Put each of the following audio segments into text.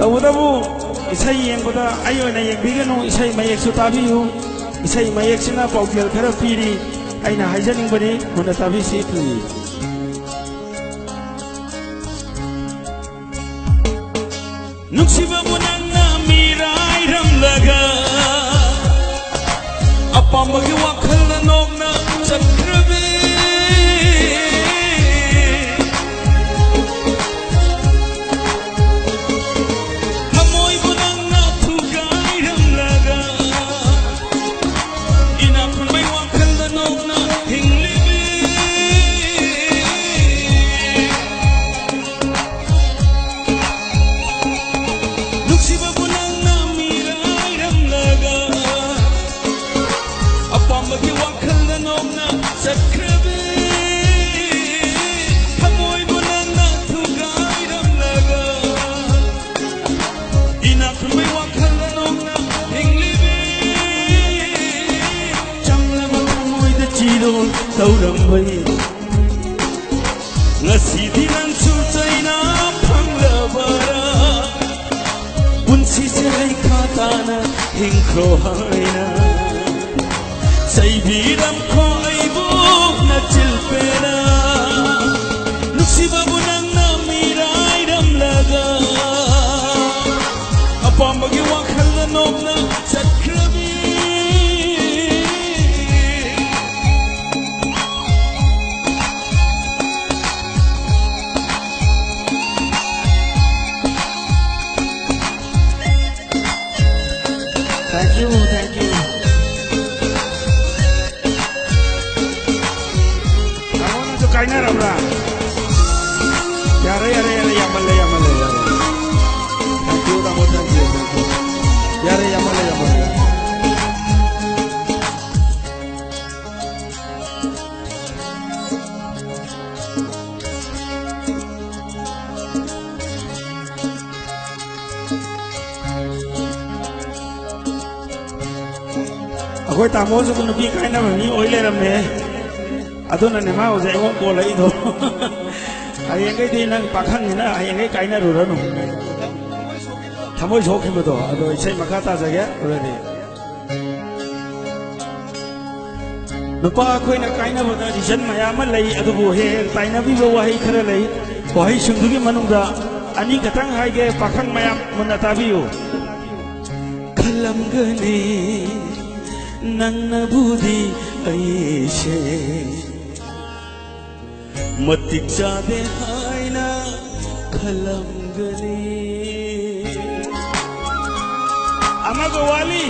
तबुदबु इसै येंबदा आयोना येंबिगनु इसै मयेकसु ताबियु इसै मयेकसिना पाउकेल खरा पीरी आइना हाइजनिंबनी मुना ताबिसि प्लीज नुक्सिबाबु नन्ना मिराय रमलगा अपामगी वाखल नोगना चक्रबे तौरंबनी ngasi nan su chaina phanglabara punsi se lai khata na hingkro haina sai biram kho aibu na chilpena nusiba bunang na mirai ram laga apambagi wakhal na nokna chakrabi Thank you. Kamu tu kaina ramra. Yare yamale. Thank you kamu thank you. Yare yamale. Aku tamu suku nubi kaina mami oile ramne. Ado na nema oje ko bola ido. Ayang kai di nang pakhang ni na ayang kai kaina ruranu. Tamu joki beto. Ado isai makata saja already. Nupa aku ina kaina beto di jen maya malai ado bohe kaina bi bawa hai kara lai. Bohai sunggugi manungda ani katang hai ge pakhang maya munatabiu. Kalam gani. Nangna budi aishe matik jade haina khalam gani amago wali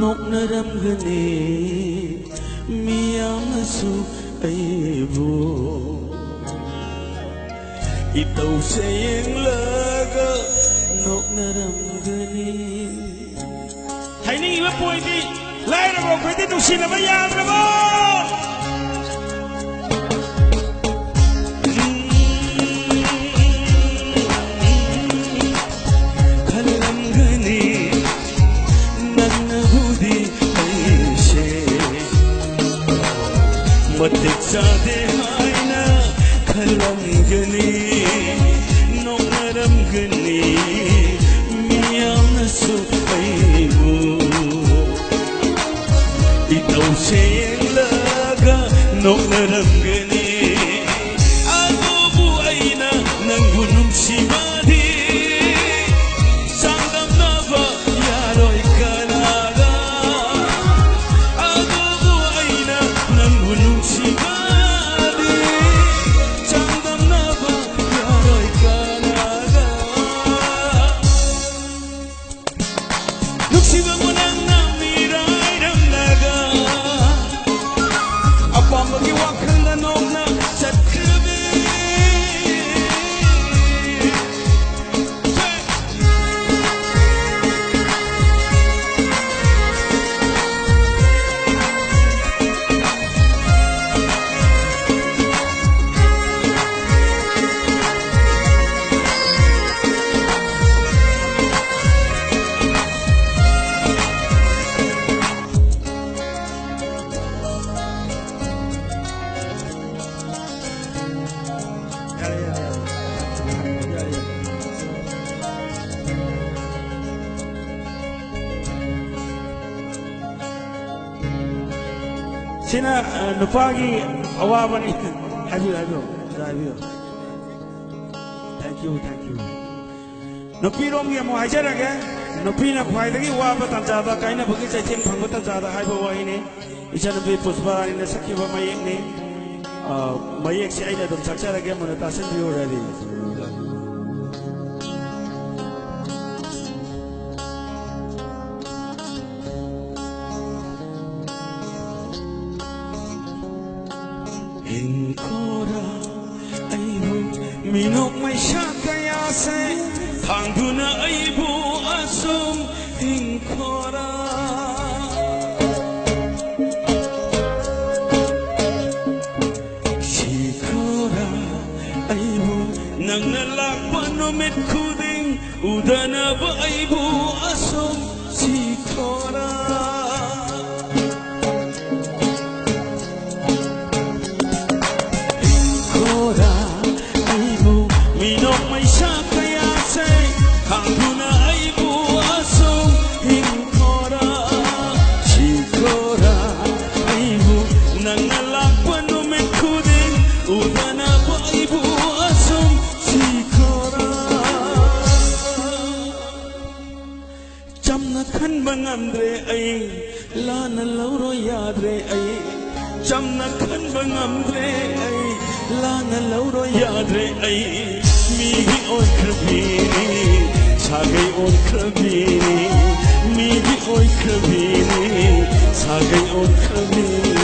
nok naram gani miyam su aibu itau sayang laga nok naram gani Haini iba pwede, lain na mo pwede nung sinabayang na mo! Kalam gani, nang nahudi ay siya matik sa dehay na kalam gani nung naram gani miyam na supay mo Itaw siyang laga nung naramgani Ako buhay na nang gunong simadi Sangam na ba yaro'y kalaga Ako buhay na nang gunong simadi Sangam na ba yaro'y kalaga Nuksiba mo nang namiray ng laga Apamagi wakal na nong na sa krabi Sina nupagi awabani habiyo habiyo thank you nupi rom gi mo hajar ge nupi na khwai dagi waba tanjada kaina bagi chaichen phangba tanjada haiba wai ne icha nupi puspa ni sakhiba mayek ne mayek se aina dum sakchara ge mon tasan biyo radi Inkora aibu minok mai shakaya se thangduna aibu asum inkora shikora aibu nangna lakpa nomit kuding udana ba aibu asum shikora Andre ay lana lauro yadre ay jamna khan bangamre ay lana lauro yadre ay mi oi krabini sagai on krabini mi oi krabini sagai on krabini